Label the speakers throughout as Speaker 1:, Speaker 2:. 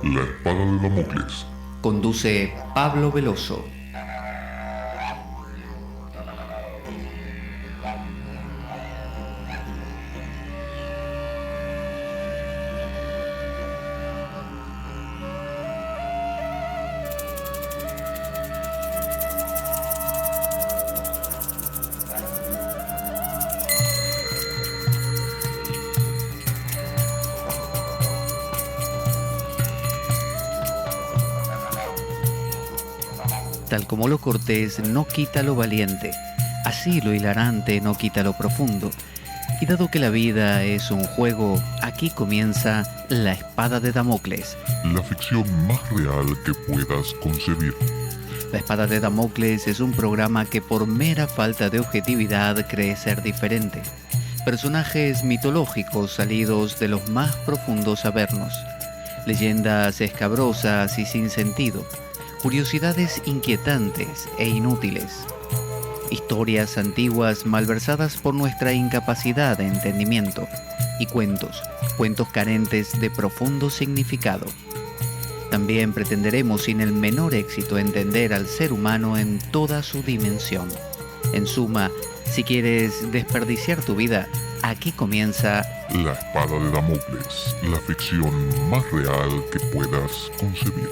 Speaker 1: La espada de Damocles.
Speaker 2: Conduce Pablo Veloso. Tal como lo cortés no quita lo valiente, así lo hilarante no quita lo profundo. Y dado que la vida es un juego, aquí comienza La Espada de Damocles.
Speaker 1: La ficción más real que puedas concebir.
Speaker 2: La Espada de Damocles es un programa que por mera falta de objetividad cree ser diferente. Personajes mitológicos salidos de los más profundos avernos. Leyendas escabrosas y sin sentido. Curiosidades inquietantes e inútiles. Historias antiguas malversadas por nuestra incapacidad de entendimiento. Y cuentos carentes de profundo significado. También pretenderemos sin el menor éxito entender al ser humano en toda su dimensión. En suma, si quieres desperdiciar tu vida, aquí comienza
Speaker 1: La espada de Damocles, la ficción más real que puedas concebir.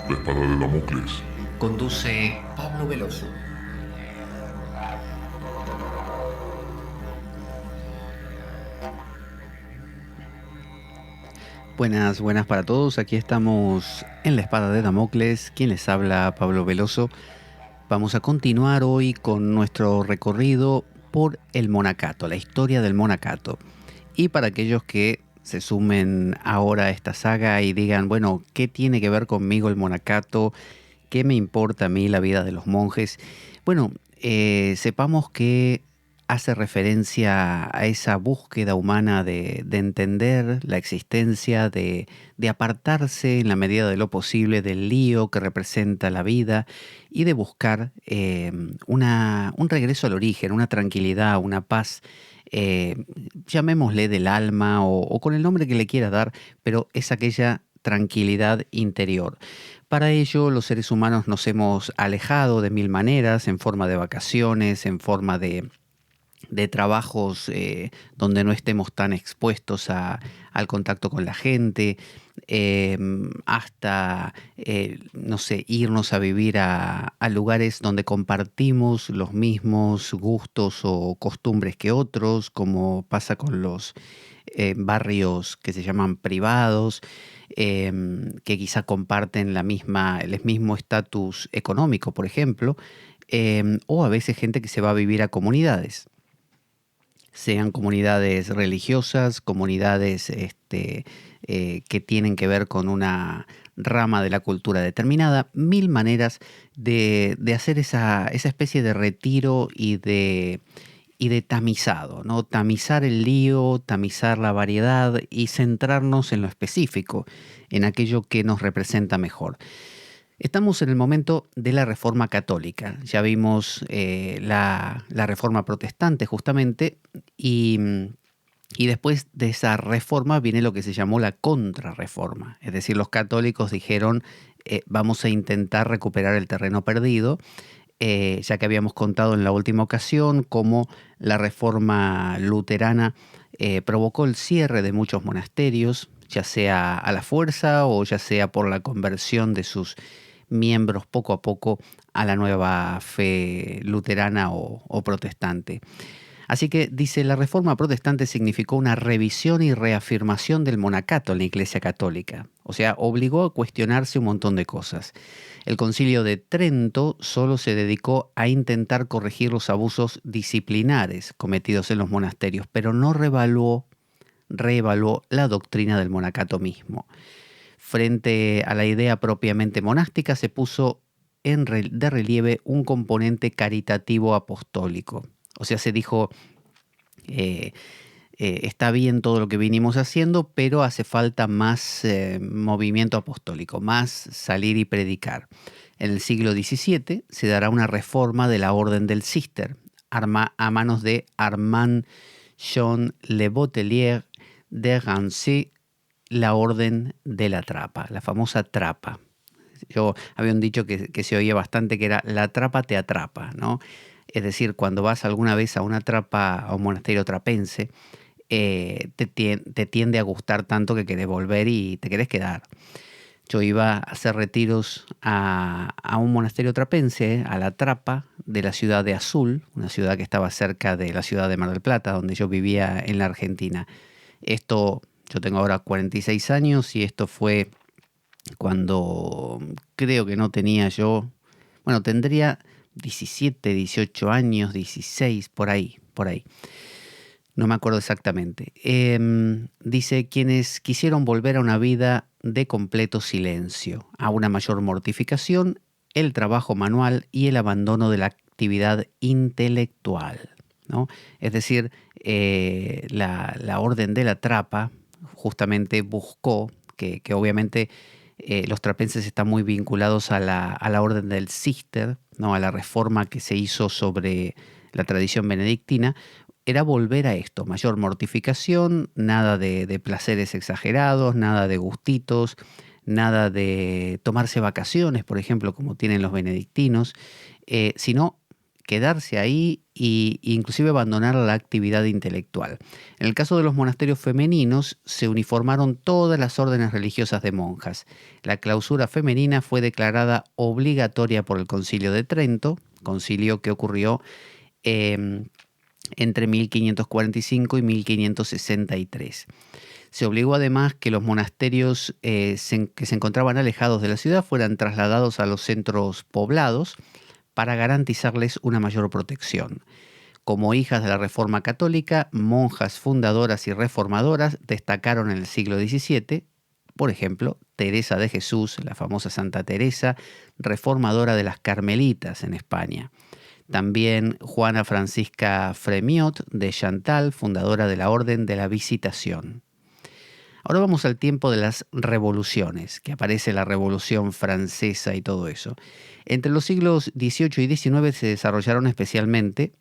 Speaker 1: La espada de Damocles.
Speaker 2: Conduce Pablo Veloso. Buenas para todos. Aquí estamos en La Espada de Damocles. Quien les habla, Pablo Veloso. Vamos a continuar hoy con nuestro recorrido por el monacato, la historia del monacato. Y para aquellos que se sumen ahora a esta saga y digan, bueno, ¿qué tiene que ver conmigo el monacato? ¿Qué me importa a mí la vida de los monjes? Bueno, sepamos que hace referencia a esa búsqueda humana de entender la existencia, de apartarse en la medida de lo posible del lío que representa la vida y de buscar un regreso al origen, una tranquilidad, una paz, llamémosle del alma o con el nombre que le quiera dar, pero es aquella tranquilidad interior. Para ello, los seres humanos nos hemos alejado de mil maneras, en forma de vacaciones, en forma de trabajos donde no estemos tan expuestos al contacto con la gente, hasta, no sé, irnos a vivir a lugares donde compartimos los mismos gustos o costumbres que otros, como pasa con los barrios que se llaman privados, que quizá comparten el mismo estatus económico, por ejemplo, o a veces gente que se va a vivir a comunidades. Sean comunidades religiosas, comunidades que tienen que ver con una rama de la cultura determinada, mil maneras de hacer esa especie de retiro y de tamizado, ¿no? Tamizar el lío, tamizar la variedad y centrarnos en lo específico, en aquello que nos representa mejor. Estamos en el momento de la Reforma Católica. Ya vimos la Reforma Protestante justamente y después de esa reforma viene lo que se llamó la Contrarreforma. Es decir, los católicos dijeron vamos a intentar recuperar el terreno perdido, ya que habíamos contado en la última ocasión cómo la Reforma Luterana provocó el cierre de muchos monasterios, ya sea a la fuerza o ya sea por la conversión de sus miembros poco a poco a la nueva fe luterana o protestante. Así que, dice, la Reforma Protestante significó una revisión y reafirmación del monacato en la Iglesia Católica. O sea, obligó a cuestionarse un montón de cosas. El Concilio de Trento solo se dedicó a intentar corregir los abusos disciplinares cometidos en los monasterios, pero no revaluó reevaluó la doctrina del monacato mismo. Frente a la idea propiamente monástica se puso de relieve un componente caritativo apostólico. O sea, se dijo, está bien todo lo que vinimos haciendo, pero hace falta más movimiento apostólico, más salir y predicar. En el siglo XVII se dará una reforma de la Orden del Cister, a manos de Armand Jean Le Bottelier de Rancé, la Orden de la Trapa, la famosa trapa. Yo había un dicho que se oía bastante, que era la trapa te atrapa, ¿no? Es decir, cuando vas alguna vez a una trapa, a un monasterio trapense, te tiende a gustar tanto que querés volver y te querés quedar. Yo iba a hacer retiros a un monasterio trapense, a la Trapa de la ciudad de Azul, una ciudad que estaba cerca de la ciudad de Mar del Plata, donde yo vivía en la Argentina. Yo tengo ahora 46 años y esto fue cuando creo que no tenía yo, bueno, tendría 17, 18 años, 16, por ahí. No me acuerdo exactamente. Dice, quienes quisieron volver a una vida de completo silencio, a una mayor mortificación, el trabajo manual y el abandono de la actividad intelectual, ¿no? Es decir, la Orden de la Trapa justamente buscó que obviamente los trapenses están muy vinculados a la Orden del Cister, ¿no? A la reforma que se hizo sobre la tradición benedictina. Era volver a esto, mayor mortificación, nada de placeres exagerados, nada de gustitos, nada de tomarse vacaciones, por ejemplo, como tienen los benedictinos, sino quedarse ahí e inclusive abandonar la actividad intelectual. En el caso de los monasterios femeninos, se uniformaron todas las órdenes religiosas de monjas. La clausura femenina fue declarada obligatoria por el Concilio de Trento, concilio que ocurrió entre 1545 y 1563. Se obligó además que los monasterios que se encontraban alejados de la ciudad fueran trasladados a los centros poblados para garantizarles una mayor protección. Como hijas de la Reforma Católica, monjas fundadoras y reformadoras destacaron en el siglo XVII, por ejemplo, Teresa de Jesús, la famosa Santa Teresa, reformadora de las Carmelitas en España. También Juana Francisca Fremiot de Chantal, fundadora de la Orden de la Visitación. Ahora vamos al tiempo de las revoluciones, que aparece la Revolución Francesa y todo eso. Entre los siglos XVIII y XIX se desarrollaron especialmente,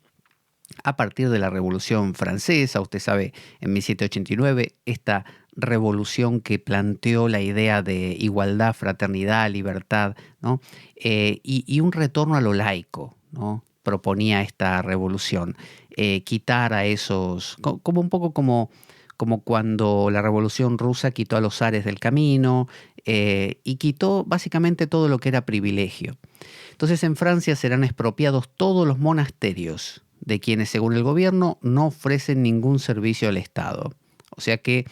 Speaker 2: a partir de la Revolución Francesa, usted sabe, en 1789, esta revolución que planteó la idea de igualdad, fraternidad, libertad, ¿no? Y un retorno a lo laico, ¿no? Proponía esta revolución, quitar a esos, como un poco como cuando la Revolución Rusa quitó a los zares del camino y quitó básicamente todo lo que era privilegio. Entonces en Francia serán expropiados todos los monasterios de quienes, según el gobierno, no ofrecen ningún servicio al Estado. O sea que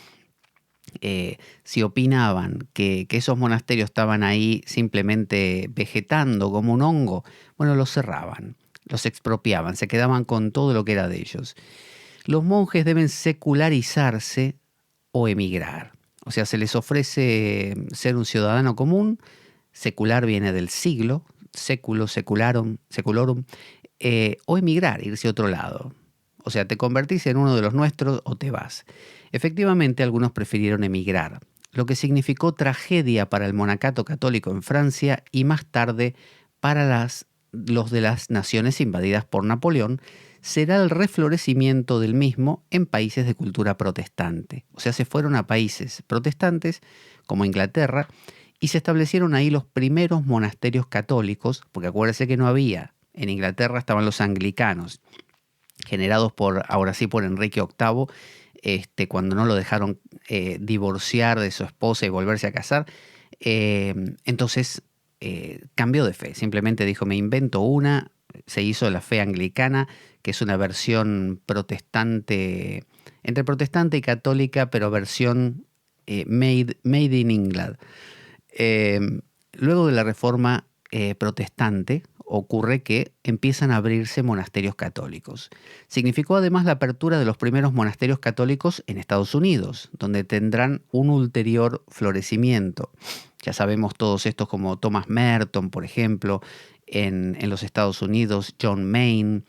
Speaker 2: si opinaban que esos monasterios estaban ahí simplemente vegetando como un hongo, bueno, los cerraban, los expropiaban, se quedaban con todo lo que era de ellos. Los monjes deben secularizarse o emigrar. O sea, se les ofrece ser un ciudadano común. Secular viene del siglo, século, secularum, o emigrar, irse a otro lado. O sea, te convertís en uno de los nuestros o te vas. Efectivamente, algunos prefirieron emigrar, lo que significó tragedia para el monacato católico en Francia y más tarde para los de las naciones invadidas por Napoleón. Será el reflorecimiento del mismo en países de cultura protestante. O sea, se fueron a países protestantes como Inglaterra y se establecieron ahí los primeros monasterios católicos, porque acuérdense que no había. En Inglaterra estaban los anglicanos, generados ahora sí por Enrique VIII, cuando no lo dejaron divorciar de su esposa y volverse a casar. Entonces cambió de fe, simplemente dijo, me invento una. Se hizo la fe anglicana, que es una versión protestante, entre protestante y católica, pero versión made in England. Luego de la reforma protestante, ocurre que empiezan a abrirse monasterios católicos. Significó además la apertura de los primeros monasterios católicos en Estados Unidos, donde tendrán un ulterior florecimiento. Ya sabemos todos estos como Thomas Merton, por ejemplo, en los Estados Unidos, John Main,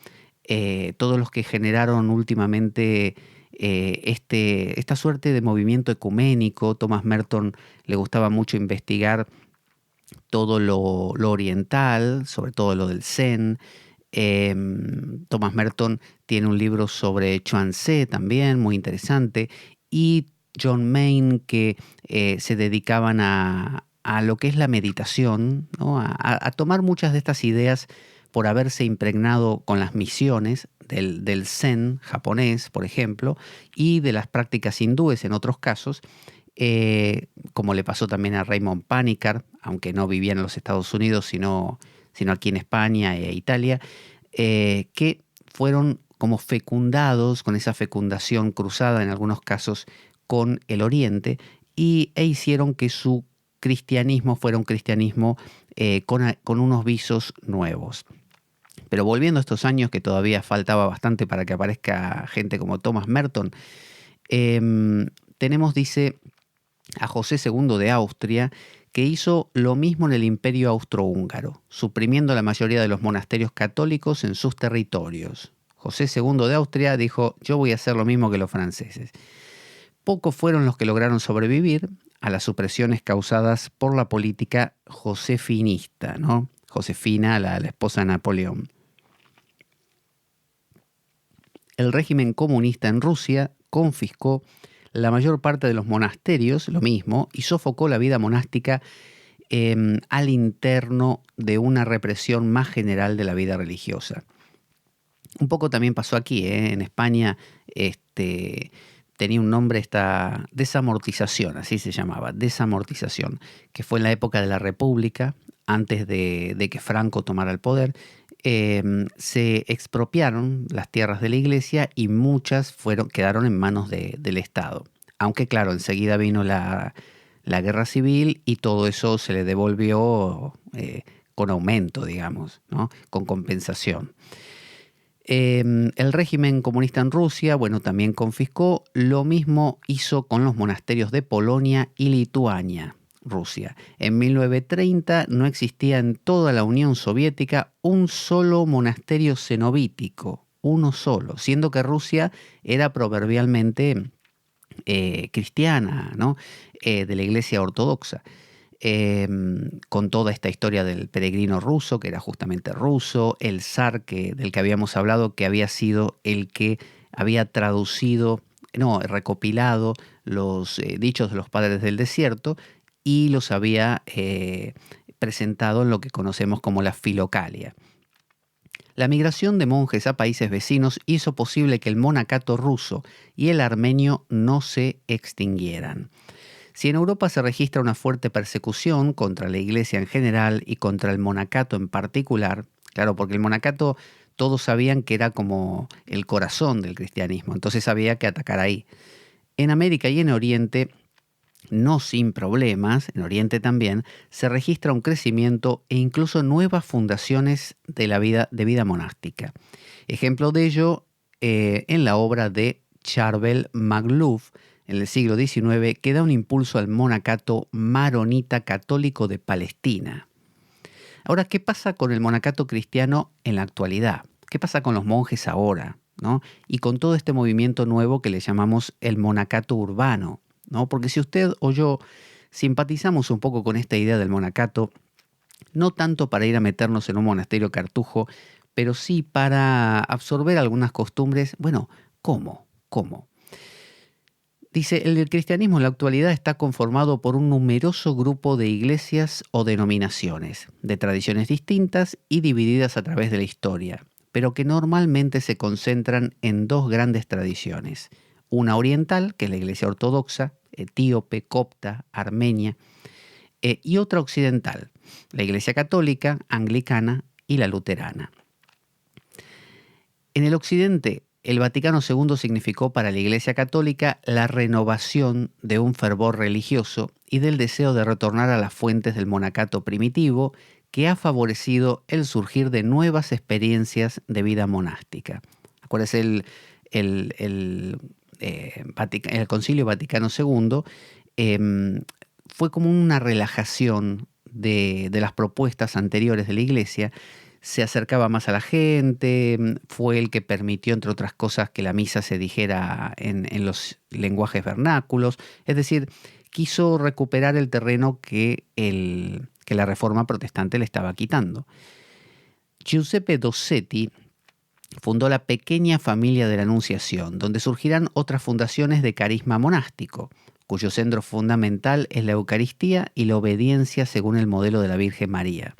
Speaker 2: todos los que generaron últimamente esta suerte de movimiento ecuménico. Thomas Merton le gustaba mucho investigar todo lo oriental, sobre todo lo del Zen. Thomas Merton tiene un libro sobre Chuang Tse también, muy interesante, y John Main, que se dedicaban a lo que es la meditación, ¿no? A tomar muchas de estas ideas por haberse impregnado con las misiones del Zen japonés, por ejemplo, y de las prácticas hindúes en otros casos, como le pasó también a Raymond Panikkar, aunque no vivía en los Estados Unidos, sino aquí en España e Italia, que fueron como fecundados con esa fecundación cruzada en algunos casos con el Oriente e hicieron que su cristianismo fuera un cristianismo con unos visos nuevos. Pero volviendo a estos años, que todavía faltaba bastante para que aparezca gente como Thomas Merton, tenemos, dice, a José II de Austria, que hizo lo mismo en el Imperio Austrohúngaro, suprimiendo la mayoría de los monasterios católicos en sus territorios. José II de Austria dijo: yo voy a hacer lo mismo que los franceses. Pocos fueron los que lograron sobrevivir a las supresiones causadas por la política josefinista, ¿no? Josefina, la esposa de Napoleón. El régimen comunista en Rusia confiscó la mayor parte de los monasterios, lo mismo, y sofocó la vida monástica al interno de una represión más general de la vida religiosa. Un poco también pasó aquí, en España, tenía un nombre esta desamortización, así se llamaba, desamortización, que fue en la época de la República, antes de que Franco tomara el poder. Se expropiaron las tierras de la iglesia y muchas quedaron en manos del Estado. Aunque claro, enseguida vino la guerra civil y todo eso se le devolvió con aumento, digamos, ¿no? Con compensación. El régimen comunista en Rusia, bueno, también confiscó. Lo mismo hizo con los monasterios de Polonia y Lituania. Rusia. En 1930 no existía en toda la Unión Soviética un solo monasterio cenobítico, uno solo, siendo que Rusia era proverbialmente cristiana, ¿no? De la Iglesia Ortodoxa, con toda esta historia del peregrino ruso, que era justamente ruso, el zar del que habíamos hablado, que había sido el que había recopilado los dichos de los padres del desierto, y los había presentado en lo que conocemos como la Filocalia. La migración de monjes a países vecinos hizo posible que el monacato ruso y el armenio no se extinguieran. Si en Europa se registra una fuerte persecución contra la iglesia en general y contra el monacato en particular, claro, porque el monacato todos sabían que era como el corazón del cristianismo, entonces había que atacar ahí. En América y en Oriente, no sin problemas, en Oriente también, se registra un crecimiento e incluso nuevas fundaciones de vida monástica. Ejemplo de ello en la obra de Charbel Magluf, en el siglo XIX, que da un impulso al monacato maronita católico de Palestina. Ahora, ¿qué pasa con el monacato cristiano en la actualidad? ¿Qué pasa con los monjes ahora, ¿no? Y con todo este movimiento nuevo que le llamamos el monacato urbano, ¿no? Porque si usted o yo simpatizamos un poco con esta idea del monacato, no tanto para ir a meternos en un monasterio cartujo, pero sí para absorber algunas costumbres. Bueno, ¿cómo? Dice, el cristianismo en la actualidad está conformado por un numeroso grupo de iglesias o denominaciones, de tradiciones distintas y divididas a través de la historia, pero que normalmente se concentran en dos grandes tradiciones. Una oriental, que es la iglesia ortodoxa, etíope, copta, armenia, y otra occidental, la iglesia católica, anglicana y la luterana. En el occidente, el Vaticano II significó para la iglesia católica la renovación de un fervor religioso y del deseo de retornar a las fuentes del monacato primitivo que ha favorecido el surgir de nuevas experiencias de vida monástica. Acuérdense, el Concilio Vaticano II fue como una relajación de las propuestas anteriores de la Iglesia. Se acercaba más a la gente, fue el que permitió, entre otras cosas, que la misa se dijera en los lenguajes vernáculos. Es decir, quiso recuperar el terreno que la Reforma Protestante le estaba quitando. Giuseppe Dossetti fundó la pequeña familia de la Anunciación, donde surgirán otras fundaciones de carisma monástico, cuyo centro fundamental es la Eucaristía y la obediencia según el modelo de la Virgen María.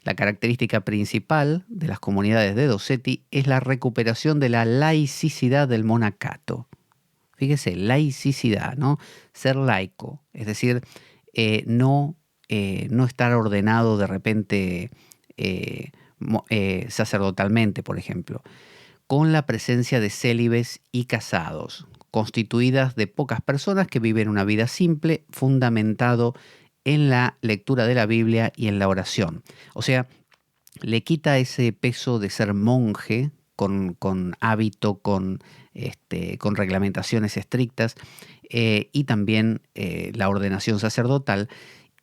Speaker 2: La característica principal de las comunidades de Dossetti es la recuperación de la laicidad del monacato. Fíjese, laicidad, ¿no? Ser laico, es decir, no estar ordenado de repente sacerdotalmente, por ejemplo, con la presencia de célibes y casados, constituidas de pocas personas que viven una vida simple, fundamentado en la lectura de la Biblia y en la oración. O sea, le quita ese peso de ser monje con hábito, con reglamentaciones estrictas y también la ordenación sacerdotal,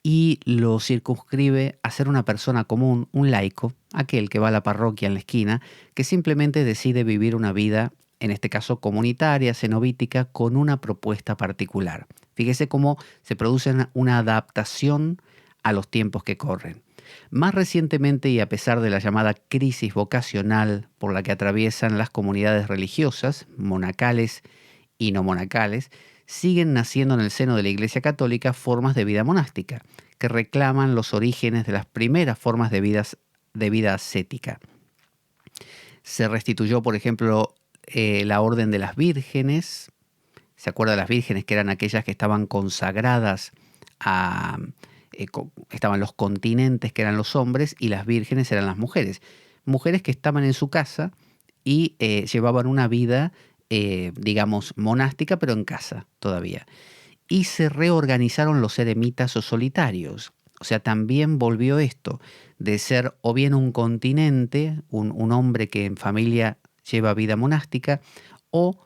Speaker 2: y lo circunscribe a ser una persona común, un laico, aquel que va a la parroquia en la esquina, que simplemente decide vivir una vida, en este caso comunitaria, cenobítica, con una propuesta particular. Fíjese cómo se produce una adaptación a los tiempos que corren. Más recientemente, y a pesar de la llamada crisis vocacional por la que atraviesan las comunidades religiosas, monacales y no monacales, siguen naciendo en el seno de la Iglesia Católica formas de vida monástica, que reclaman los orígenes de las primeras formas de vida ascética. Se restituyó, por ejemplo, la Orden de las Vírgenes. ¿Se acuerda de las vírgenes, que eran aquellas que estaban consagradas a... estaban los continentes, que eran los hombres, y las vírgenes eran las mujeres. Mujeres que estaban en su casa y llevaban una vida, digamos, monástica, pero en casa todavía. Y se reorganizaron los eremitas o solitarios. O sea, también volvió esto de ser o bien un continente, un hombre que en familia lleva vida monástica, o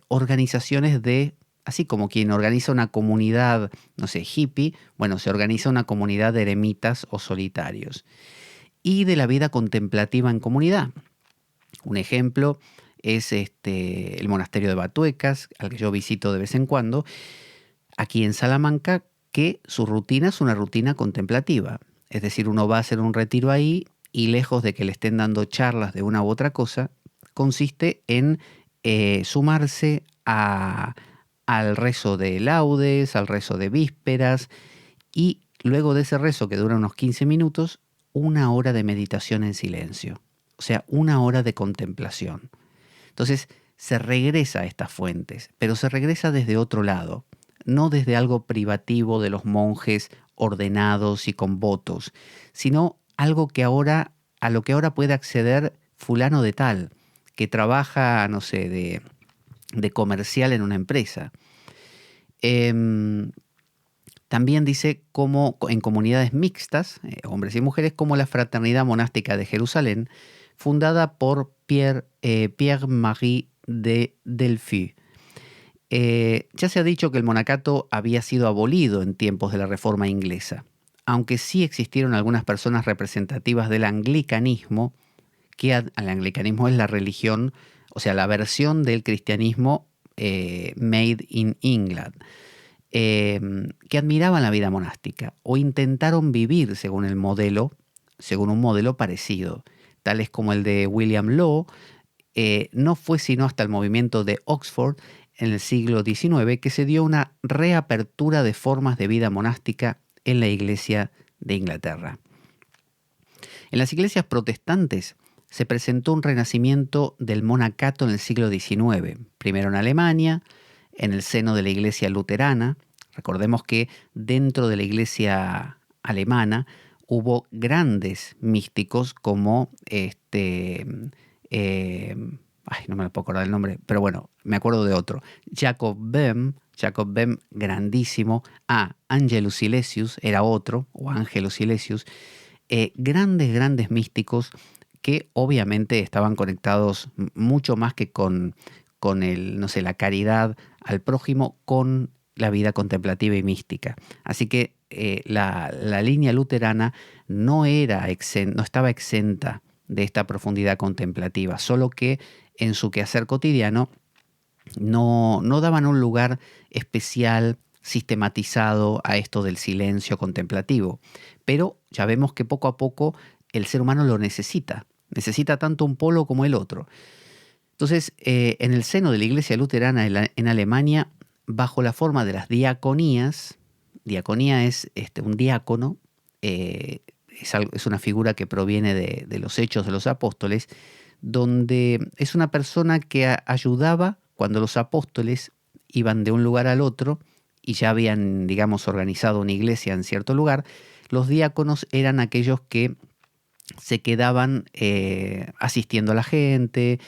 Speaker 2: organizaciones de, así como quien organiza una comunidad, no sé, hippie, bueno, se organiza una comunidad de eremitas o solitarios. Y de la vida contemplativa en comunidad. Un ejemplo es el monasterio de Batuecas, al que yo visito de vez en cuando, aquí en Salamanca, que su rutina es una rutina contemplativa. Es decir, uno va a hacer un retiro ahí y, lejos de que le estén dando charlas de una u otra cosa, consiste en sumarse al rezo de laudes, al rezo de vísperas, y luego de ese rezo, que dura unos 15 minutos, 1 hora de meditación en silencio. O sea, 1 hora de contemplación. Entonces, se regresa a estas fuentes, pero se regresa desde otro lado, no desde algo privativo de los monjes ordenados y con votos, sino algo a lo que ahora puede acceder fulano de tal, que trabaja, no sé, de comercial en una empresa. También dice cómo en comunidades mixtas, hombres y mujeres, como la Fraternidad Monástica de Jerusalén, fundada por Pierre-Marie de Delphi. Ya se ha dicho que el monacato había sido abolido en tiempos de la Reforma inglesa, aunque sí existieron algunas personas representativas del anglicanismo, que el anglicanismo es la religión, o sea, la versión del cristianismo made in England, que admiraban la vida monástica o intentaron vivir según un modelo parecido, tales como el de William Law. No fue sino hasta el movimiento de Oxford en el siglo XIX que se dio una reapertura de formas de vida monástica en la Iglesia de Inglaterra. En las iglesias protestantes se presentó un renacimiento del monacato en el siglo XIX, primero en Alemania, en el seno de la Iglesia luterana. Recordemos que dentro de la Iglesia alemana hubo grandes místicos como no me puedo acordar el nombre, pero bueno, me acuerdo de otro. Jacob Böhm, grandísimo. Angelus Silesius era otro, o Angelus Silesius. grandes místicos que obviamente estaban conectados mucho más que con la caridad al prójimo, con la vida contemplativa y mística. Así que la línea luterana no estaba exenta de esta profundidad contemplativa, solo que en su quehacer cotidiano no daban un lugar especial, sistematizado a esto del silencio contemplativo. Pero ya vemos que poco a poco el ser humano lo necesita tanto un polo como el otro. Entonces, en el seno de la Iglesia luterana en Alemania, bajo la forma de las diaconías, diaconía es un diácono, es una figura que proviene de los Hechos de los Apóstoles, donde es una persona que ayudaba cuando los apóstoles iban de un lugar al otro y ya habían, digamos, organizado una iglesia en cierto lugar. Los diáconos eran aquellos que se quedaban asistiendo a la gente,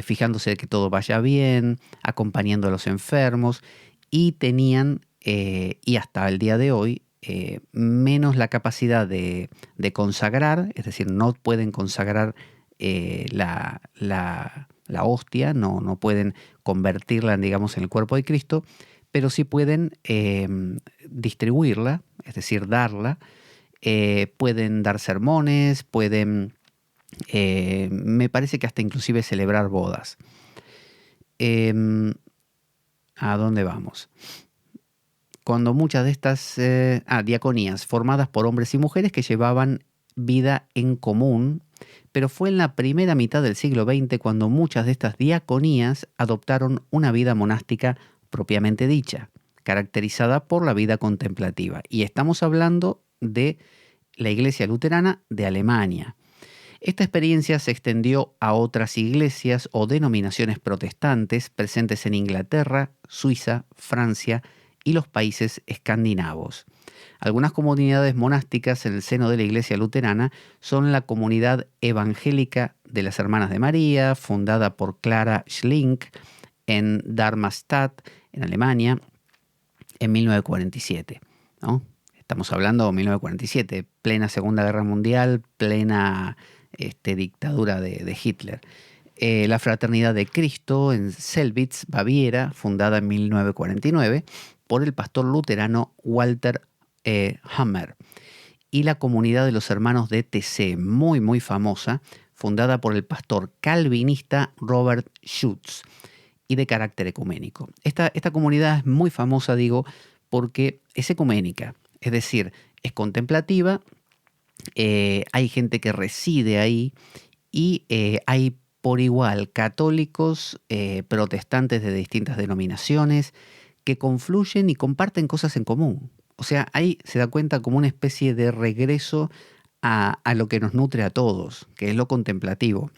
Speaker 2: fijándose de que todo vaya bien, acompañando a los enfermos, y tenían, y hasta el día de hoy, menos la capacidad de consagrar, es decir, no pueden consagrar la hostia, no pueden convertirla, digamos, en el cuerpo de Cristo, pero sí pueden distribuirla, es decir, darla. Pueden dar sermones, pueden, me parece que hasta inclusive celebrar bodas. ¿A dónde vamos? Cuando muchas de estas diaconías formadas por hombres y mujeres que llevaban vida en común, pero fue en la primera mitad del siglo XX cuando muchas de estas diaconías adoptaron una vida monástica propiamente dicha, caracterizada por la vida contemplativa. Y estamos hablando de la Iglesia Luterana de Alemania. Esta experiencia se extendió a otras iglesias o denominaciones protestantes presentes en Inglaterra, Suiza, Francia y los países escandinavos. Algunas comunidades monásticas en el seno de la Iglesia Luterana son la Comunidad Evangélica de las Hermanas de María, fundada por Clara Schlink en Darmstadt, en Alemania, en 1947, ¿no? Estamos hablando de 1947, plena Segunda Guerra Mundial, plena dictadura de Hitler. La Fraternidad de Cristo en Selbitz, Baviera, fundada en 1949 por el pastor luterano Walter Hammer. Y la Comunidad de los Hermanos de TC, muy muy famosa, fundada por el pastor calvinista Robert Schutz y de carácter ecuménico. Esta comunidad es muy famosa, digo, porque es ecuménica. Es decir, es contemplativa, hay gente que reside ahí y hay por igual católicos, protestantes de distintas denominaciones que confluyen y comparten cosas en común. O sea, ahí se da cuenta como una especie de regreso a lo que nos nutre a todos, que es lo contemplativo.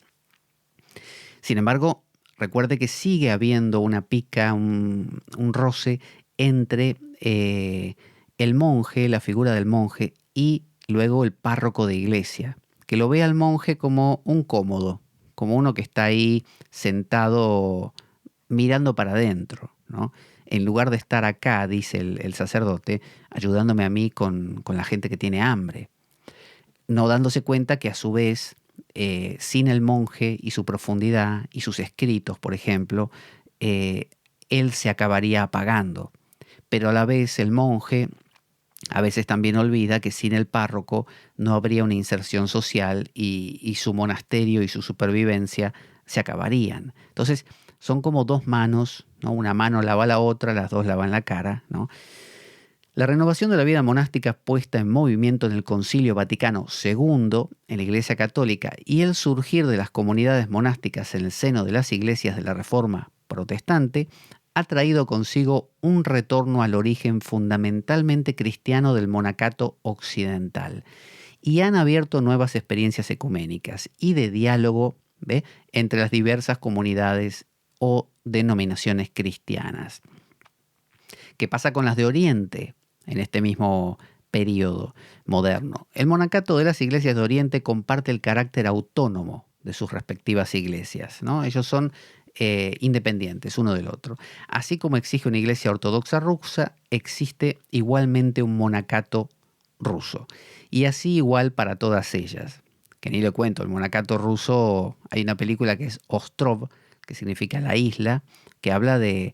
Speaker 2: Sin embargo, recuerde que sigue habiendo una pica, un roce entre el monje, la figura del monje, y luego el párroco de iglesia, que lo ve al monje como un cómodo, como uno que está ahí sentado mirando para adentro, ¿no? En lugar de estar acá, dice el sacerdote, ayudándome a mí con la gente que tiene hambre. No dándose cuenta que a su vez, sin el monje y su profundidad y sus escritos, por ejemplo, él se acabaría apagando. Pero a la vez el monje a veces también olvida que sin el párroco no habría una inserción social y su monasterio y su supervivencia se acabarían. Entonces son como dos manos, ¿no? Una mano lava la otra, las dos lavan la cara, ¿no? La renovación de la vida monástica puesta en movimiento en el Concilio Vaticano II, en la Iglesia Católica, y el surgir de las comunidades monásticas en el seno de las iglesias de la Reforma protestante ha traído consigo un retorno al origen fundamentalmente cristiano del monacato occidental y han abierto nuevas experiencias ecuménicas y de diálogo, ¿ve?, entre las diversas comunidades o denominaciones cristianas. ¿Qué pasa con las de Oriente en este mismo periodo moderno? El monacato de las iglesias de Oriente comparte el carácter autónomo de sus respectivas iglesias, ¿no? Ellos son independientes uno del otro. Así como exige una iglesia ortodoxa rusa, existe igualmente un monacato ruso. Y así igual para todas ellas. Que ni le cuento, el monacato ruso, hay una película que es Ostrov, que significa la isla, que habla de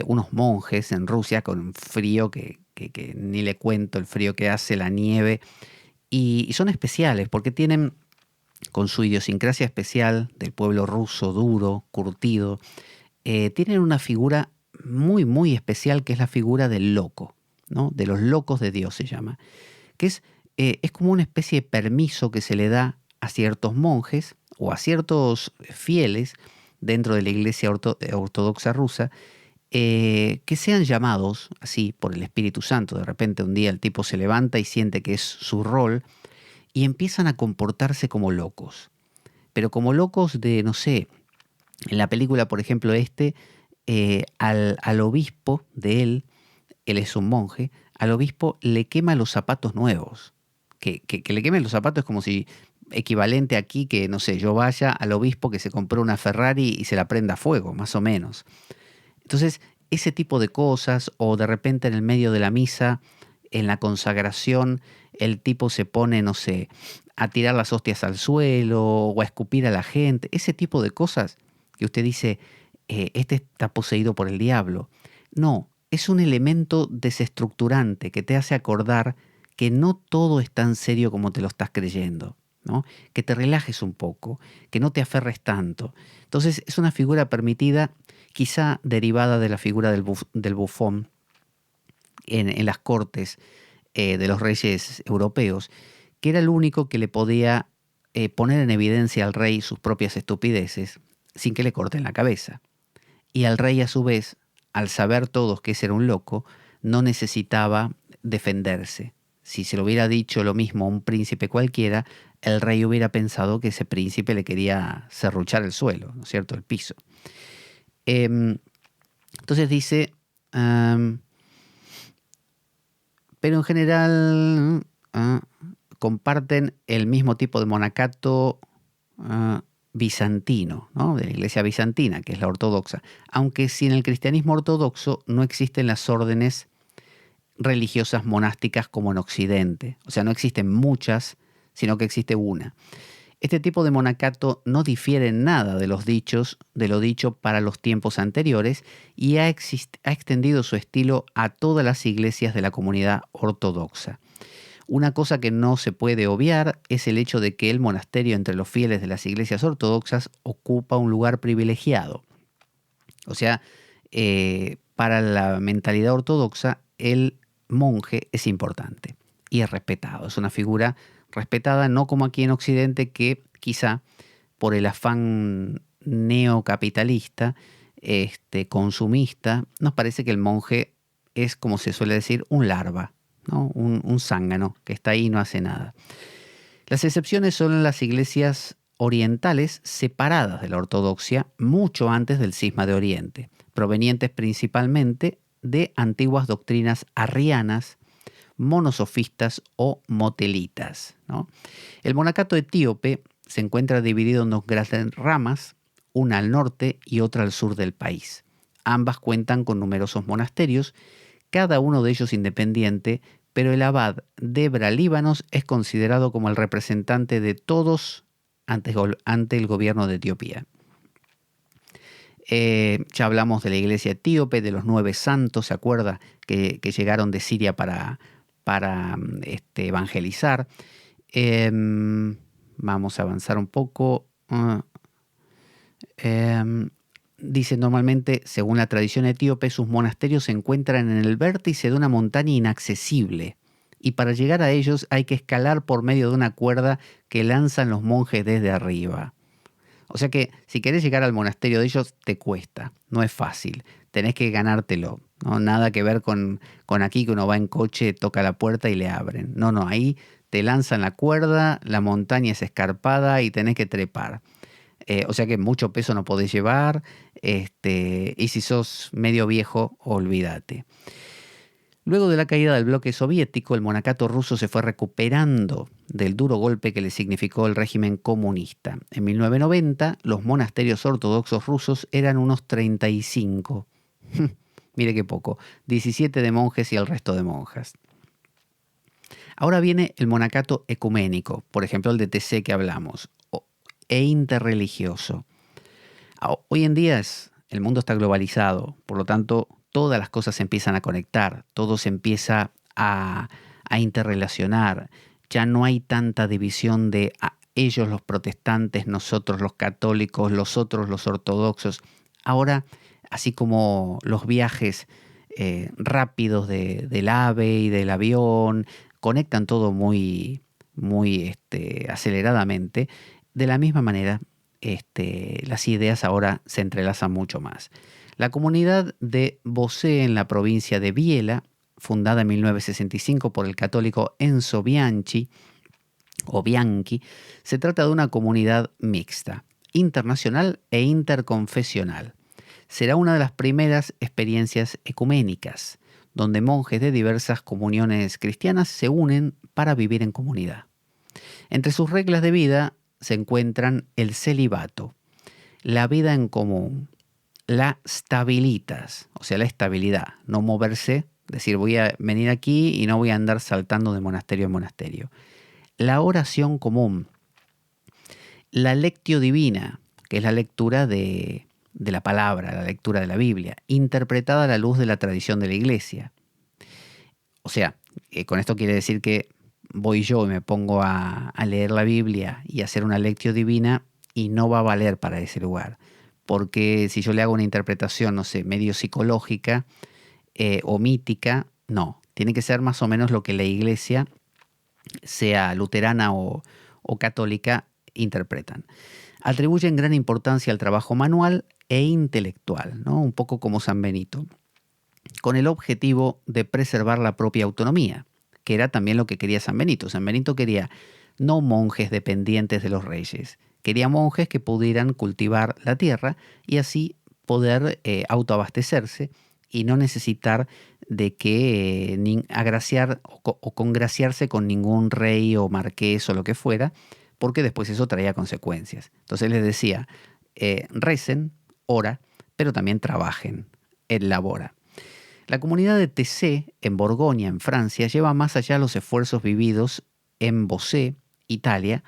Speaker 2: unos monjes en Rusia con un frío que ni le cuento, el frío que hace, la nieve. Y son especiales porque tienen, con su idiosincrasia especial del pueblo ruso duro, curtido, tienen una figura muy, muy especial que es la figura del loco, ¿no? De los locos de Dios se llama, que es como una especie de permiso que se le da a ciertos monjes o a ciertos fieles dentro de la iglesia ortodoxa rusa, que sean llamados así por el Espíritu Santo. De repente un día el tipo se levanta y siente que es su rol y empiezan a comportarse como locos. Pero como locos de, no sé, en la película, por ejemplo, al obispo de él es un monje, al obispo le quema los zapatos nuevos. Que le quemen los zapatos es como si equivalente aquí que, no sé, yo vaya al obispo que se compró una Ferrari y se la prenda a fuego, más o menos. Entonces, ese tipo de cosas, o de repente en el medio de la misa, en la consagración, el tipo se pone, no sé, a tirar las hostias al suelo o a escupir a la gente, ese tipo de cosas que usted dice, este está poseído por el diablo. No, es un elemento desestructurante que te hace acordar que no todo es tan serio como te lo estás creyendo, ¿no? Que te relajes un poco, que no te aferres tanto. Entonces es una figura permitida, quizá derivada de la figura del bufón en las cortes de los reyes europeos, que era el único que le podía poner en evidencia al rey sus propias estupideces sin que le corten la cabeza. Y al rey, a su vez, al saber todos que ese era un loco, no necesitaba defenderse. Si se lo hubiera dicho lo mismo a un príncipe cualquiera, el rey hubiera pensado que ese príncipe le quería serruchar el suelo, ¿no es cierto?, el piso. Entonces dice, pero en general comparten el mismo tipo de monacato bizantino, ¿no? De la iglesia bizantina, que es la ortodoxa. Aunque sin el cristianismo ortodoxo no existen las órdenes religiosas monásticas como en Occidente. O sea, no existen muchas, sino que existe una. Este tipo de monacato no difiere en nada de lo dicho para los tiempos anteriores y ha extendido su estilo a todas las iglesias de la comunidad ortodoxa. Una cosa que no se puede obviar es el hecho de que el monasterio entre los fieles de las iglesias ortodoxas ocupa un lugar privilegiado. O sea, para la mentalidad ortodoxa, el monje es importante y es respetado. Es una figura respetada, no como aquí en Occidente, que quizá por el afán neocapitalista, consumista, nos parece que el monje es, como se suele decir, un larva, ¿no? Un zángano que está ahí y no hace nada. Las excepciones son las iglesias orientales separadas de la ortodoxia mucho antes del cisma de Oriente, provenientes principalmente de antiguas doctrinas arrianas, monosofistas o motelitas, ¿no? El monacato etíope se encuentra dividido en dos grandes ramas, una al norte y otra al sur del país. Ambas cuentan con numerosos monasterios, cada uno de ellos independiente, pero el abad Debra Líbanos es considerado como el representante de todos ante el gobierno de Etiopía. Ya hablamos de la iglesia etíope, de los 9 santos, ¿se acuerda? Que llegaron de Siria para evangelizar. Vamos a avanzar un poco. Dice normalmente, según la tradición etíope, sus monasterios se encuentran en el vértice de una montaña inaccesible. Y para llegar a ellos hay que escalar por medio de una cuerda que lanzan los monjes desde arriba. O sea que si querés llegar al monasterio de ellos, te cuesta, no es fácil, tenés que ganártelo, ¿no? Nada que ver con aquí que uno va en coche, toca la puerta y le abren. No, ahí te lanzan la cuerda, la montaña es escarpada y tenés que trepar. O sea que mucho peso no podés llevar, y si sos medio viejo, olvídate. Luego de la caída del bloque soviético, el monacato ruso se fue recuperando del duro golpe que le significó el régimen comunista. En 1990, los monasterios ortodoxos rusos eran unos 35. Mire qué poco, 17 de monjes y el resto de monjas. Ahora viene el monacato ecuménico, por ejemplo el de TC que hablamos, e interreligioso. Hoy en día el mundo está globalizado, por lo tanto todas las cosas se empiezan a conectar, todo se empieza a interrelacionar. Ya no hay tanta división de ellos los protestantes, nosotros los católicos, los otros los ortodoxos. Ahora, así como los viajes rápidos del AVE y del avión conectan todo muy, muy aceleradamente, de la misma manera las ideas ahora se entrelazan mucho más. La comunidad de Bosé en la provincia de Biella, fundada en 1965 por el católico Enzo Bianchi, o Bianchi, se trata de una comunidad mixta, internacional e interconfesional. Será una de las primeras experiencias ecuménicas, donde monjes de diversas comuniones cristianas se unen para vivir en comunidad. Entre sus reglas de vida se encuentran el celibato, la vida en común, la stabilitas, o sea, la estabilidad, no moverse, decir voy a venir aquí y no voy a andar saltando de monasterio en monasterio. La oración común, la lectio divina, que es la lectura de la palabra, la lectura de la Biblia, interpretada a la luz de la tradición de la Iglesia. O sea, con esto quiere decir que voy yo y me pongo a leer la Biblia y a hacer una lectio divina y no va a valer para ese lugar. Porque si yo le hago una interpretación, no sé, medio psicológica o mítica, no. Tiene que ser más o menos lo que la Iglesia, sea luterana o católica, interpretan. Atribuyen gran importancia al trabajo manual e intelectual, ¿no? Un poco como San Benito, con el objetivo de preservar la propia autonomía, que era también lo que quería San Benito. San Benito quería no monjes dependientes de los reyes, quería monjes que pudieran cultivar la tierra y así poder autoabastecerse y no necesitar de que agraciar o congraciarse con ningún rey o marqués o lo que fuera, porque después eso traía consecuencias. Entonces les decía, recen, ora, pero también trabajen, elabora. La comunidad de TC, en Borgoña, en Francia, lleva más allá los esfuerzos vividos en Bosé, Italia,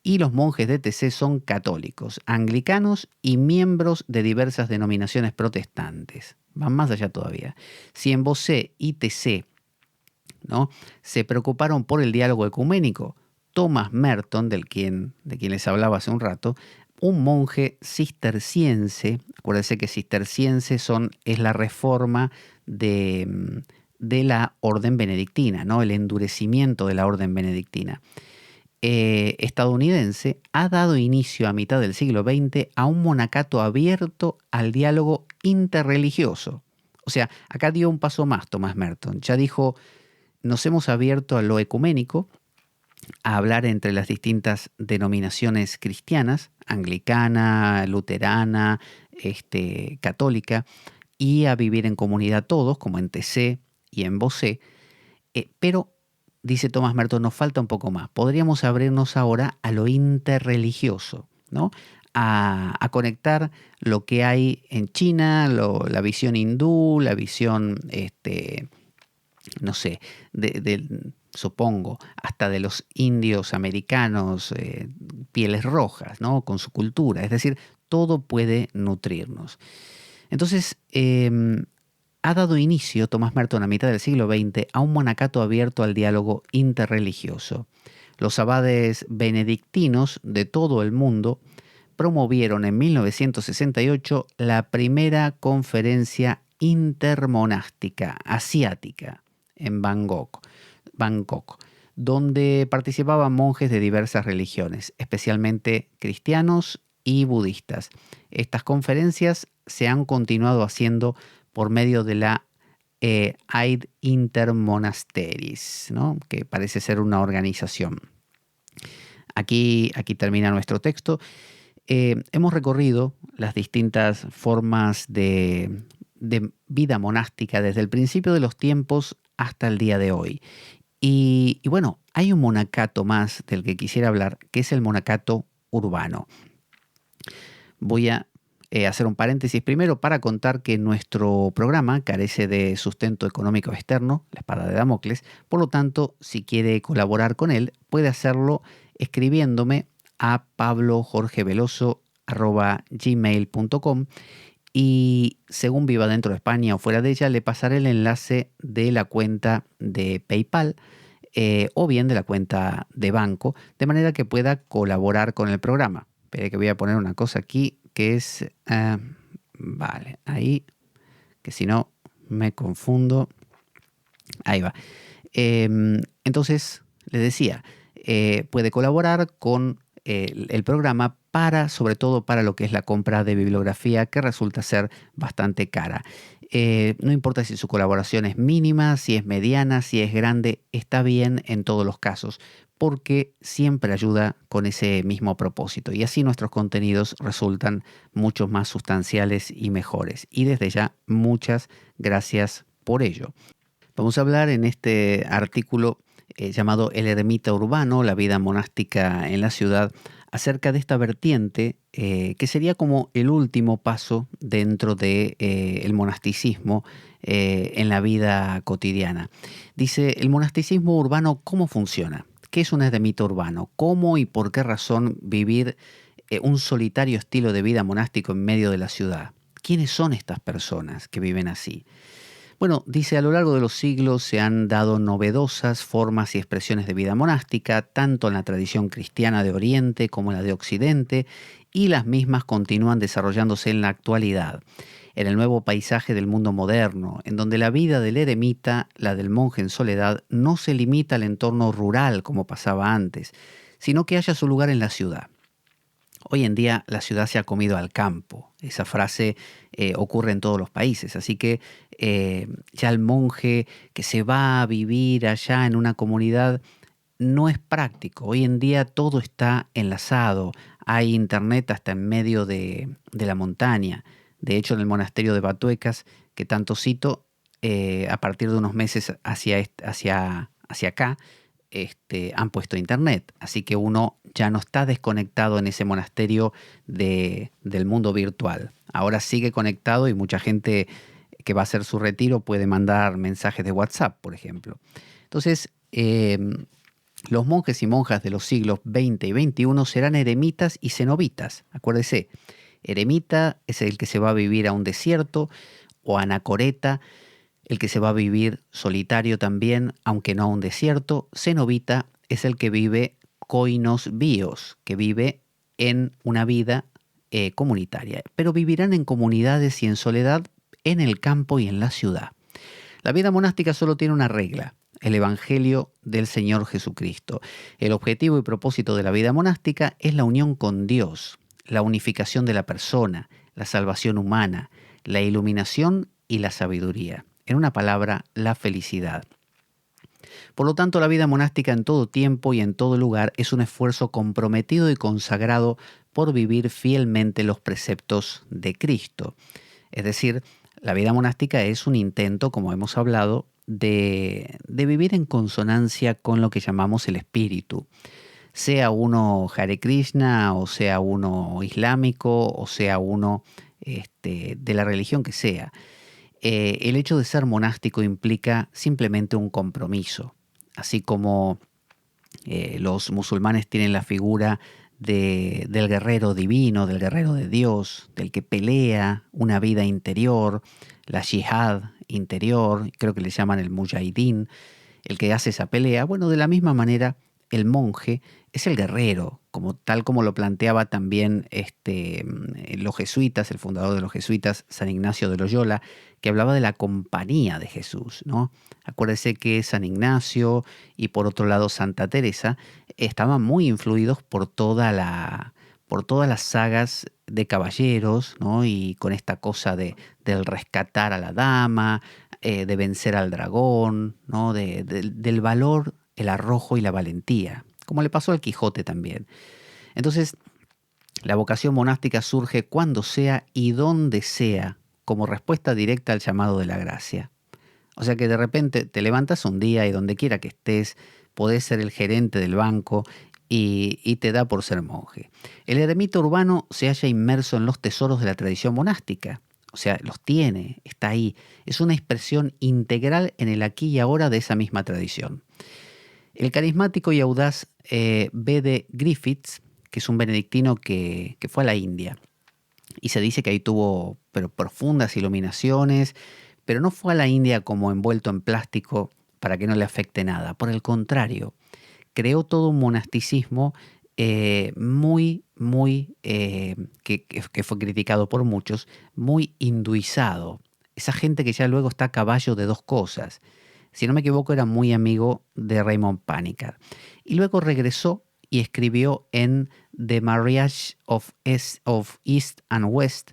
Speaker 2: y los monjes de TC son católicos, anglicanos y miembros de diversas denominaciones protestantes. Van más allá todavía. Si en Bosé y TC, ¿no?, se preocuparon por el diálogo ecuménico, Thomas Merton, de quien les hablaba hace un rato, un monje cisterciense, acuérdense que cisterciense es la reforma de la orden benedictina, ¿no?, el endurecimiento de la orden benedictina. Estadounidense, ha dado inicio a mitad del siglo XX a un monacato abierto al diálogo interreligioso. O sea, acá dio un paso más Thomas Merton. Ya dijo, nos hemos abierto a lo ecuménico, a hablar entre las distintas denominaciones cristianas, anglicana, luterana, católica, y a vivir en comunidad todos, como en TC y en Bosé, pero dice Thomas Merton, nos falta un poco más. Podríamos abrirnos ahora a lo interreligioso, ¿no? A conectar lo que hay en China, la visión hindú, la visión, no sé, supongo, hasta de los indios americanos, pieles rojas, ¿no?, con su cultura. Es decir, todo puede nutrirnos. Entonces, ha dado inicio Thomas Merton a mitad del siglo XX a un monacato abierto al diálogo interreligioso. Los abades benedictinos de todo el mundo promovieron en 1968 la primera conferencia intermonástica asiática en Bangkok, donde participaban monjes de diversas religiones, especialmente cristianos y budistas. Estas conferencias se han continuado haciendo por medio de la Aid Intermonasteris, ¿no?, que parece ser una organización. Aquí termina nuestro texto. Hemos recorrido las distintas formas de vida monástica desde el principio de los tiempos hasta el día de hoy. Y bueno, hay un monacato más del que quisiera hablar, que es el monacato urbano. Voy a hacer un paréntesis primero para contar que nuestro programa carece de sustento económico externo, la espada de Damocles. Por lo tanto, si quiere colaborar con él, puede hacerlo escribiéndome a pablojorgeveloso@gmail.com, y según viva dentro de España o fuera de ella, le pasaré el enlace de la cuenta de PayPal, o bien de la cuenta de banco, de manera que pueda colaborar con el programa. Espere que voy a poner una cosa aquí que es... vale, ahí, que si no me confundo. Ahí va. Entonces, les decía, puede colaborar con el programa sobre todo para lo que es la compra de bibliografía, que resulta ser bastante cara. No importa si su colaboración es mínima, si es mediana, si es grande, está bien en todos los casos, porque siempre ayuda con ese mismo propósito. Y así nuestros contenidos resultan mucho más sustanciales y mejores. Y desde ya, muchas gracias por ello. Vamos a hablar en este artículo llamado El eremita urbano, la vida monástica en la ciudad, acerca de esta vertiente que sería como el último paso dentro de el monasticismo en la vida cotidiana. Dice, el monasticismo urbano, ¿cómo funciona? ¿Qué es un eremita urbano? ¿Cómo y por qué razón vivir un solitario estilo de vida monástico en medio de la ciudad? ¿Quiénes son estas personas que viven así? Bueno, dice, a lo largo de los siglos se han dado novedosas formas y expresiones de vida monástica, tanto en la tradición cristiana de Oriente como en la de Occidente, y las mismas continúan desarrollándose en la actualidad, en el nuevo paisaje del mundo moderno, en donde la vida del eremita, la del monje en soledad, no se limita al entorno rural como pasaba antes, sino que halla su lugar en la ciudad. Hoy en día la ciudad se ha comido al campo. Esa frase ocurre en todos los países. Así que ya el monje que se va a vivir allá en una comunidad no es práctico. Hoy en día todo está enlazado. Hay internet hasta en medio de la montaña. De hecho, en el monasterio de Batuecas, que tanto cito, a partir de unos meses hacia acá, han puesto internet, así que uno ya no está desconectado en ese monasterio del mundo virtual. Ahora sigue conectado y mucha gente que va a hacer su retiro puede mandar mensajes de WhatsApp, por ejemplo. Entonces, los monjes y monjas de los siglos XX y XXI serán eremitas y cenobitas. Acuérdese, eremita es el que se va a vivir a un desierto, o anacoreta, el que se va a vivir solitario también, aunque no a un desierto. Cenobita es el que vive koinos bios, que vive en una vida comunitaria. Pero vivirán en comunidades y en soledad en el campo y en la ciudad. La vida monástica solo tiene una regla: el Evangelio del Señor Jesucristo. El objetivo y propósito de la vida monástica es la unión con Dios, la unificación de la persona, la salvación humana, la iluminación y la sabiduría. En una palabra, la felicidad. Por lo tanto, la vida monástica en todo tiempo y en todo lugar es un esfuerzo comprometido y consagrado por vivir fielmente los preceptos de Cristo. Es decir, la vida monástica es un intento, como hemos hablado, de vivir en consonancia con lo que llamamos el espíritu. Sea uno Hare Krishna, o sea uno islámico, o sea uno de la religión que sea. El hecho de ser monástico implica simplemente un compromiso. Así como los musulmanes tienen la figura del guerrero divino, del guerrero de Dios, del que pelea una vida interior, la yihad interior, creo que le llaman el mujahidín, el que hace esa pelea. Bueno, de la misma manera, el monje es el guerrero, tal como lo planteaba también los jesuitas, el fundador de los jesuitas, San Ignacio de Loyola, que hablaba de la compañía de Jesús, ¿no? Acuérdese que San Ignacio y por otro lado Santa Teresa estaban muy influidos por todas las sagas de caballeros, ¿no? Y con esta cosa del rescatar a la dama, de vencer al dragón, ¿no? Del valor, el arrojo y la valentía, como le pasó al Quijote también. Entonces, la vocación monástica surge cuando sea y donde sea, como respuesta directa al llamado de la gracia. O sea que de repente te levantas un día y donde quiera que estés, podés ser el gerente del banco y te da por ser monje. El eremita urbano se halla inmerso en los tesoros de la tradición monástica. O sea, los tiene, está ahí. Es una expresión integral en el aquí y ahora de esa misma tradición. El carismático y audaz B.D. Griffiths, que es un benedictino que fue a la India, y se dice que ahí tuvo profundas iluminaciones, pero no fue a la India como envuelto en plástico para que no le afecte nada. Por el contrario, creó todo un monasticismo que fue criticado por muchos, muy hinduizado. Esa gente que ya luego está a caballo de dos cosas. Si no me equivoco, era muy amigo de Raymond Panikar. Y luego regresó y escribió en The Marriage of East and West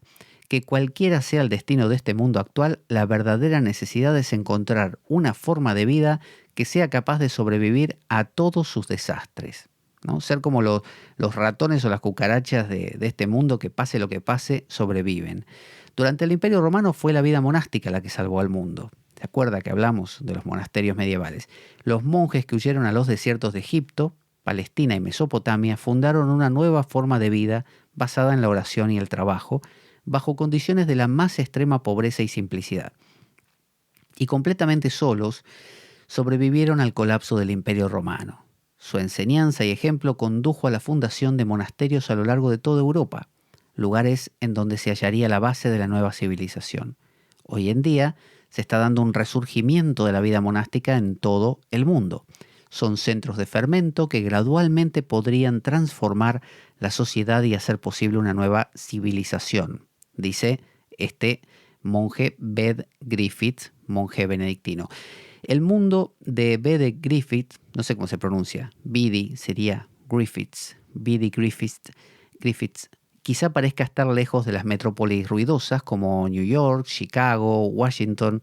Speaker 2: que cualquiera sea el destino de este mundo actual, la verdadera necesidad es encontrar una forma de vida que sea capaz de sobrevivir a todos sus desastres, ¿no? Ser como los ratones o las cucarachas de este mundo que pase lo que pase, sobreviven. Durante el Imperio Romano fue la vida monástica la que salvó al mundo. ¿Se acuerda que hablamos de los monasterios medievales? Los monjes que huyeron a los desiertos de Egipto, Palestina y Mesopotamia fundaron una nueva forma de vida basada en la oración y el trabajo, bajo condiciones de la más extrema pobreza y simplicidad. Y completamente solos, sobrevivieron al colapso del Imperio Romano. Su enseñanza y ejemplo condujo a la fundación de monasterios a lo largo de toda Europa, lugares en donde se hallaría la base de la nueva civilización. Hoy en día se está dando un resurgimiento de la vida monástica en todo el mundo. Son centros de fermento que gradualmente podrían transformar la sociedad y hacer posible una nueva civilización, dice este monje Bede Griffiths, monje benedictino. El mundo de Bede Griffiths, no sé cómo se pronuncia, Bede sería Griffiths, Bede Griffiths, quizá parezca estar lejos de las metrópolis ruidosas como New York, Chicago, Washington,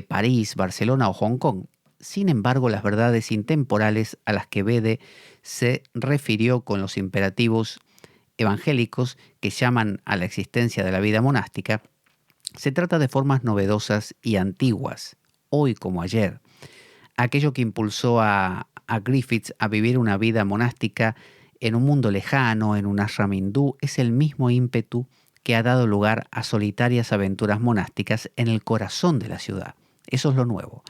Speaker 2: París, Barcelona o Hong Kong. Sin embargo, las verdades intemporales a las que Bede se refirió con los imperativos evangélicos que llaman a la existencia de la vida monástica, se trata de formas novedosas y antiguas, hoy como ayer. Aquello que impulsó a Griffiths a vivir una vida monástica en un mundo lejano, en un ashram hindú, es el mismo ímpetu que ha dado lugar a solitarias aventuras monásticas en el corazón de la ciudad. Eso es lo nuevo.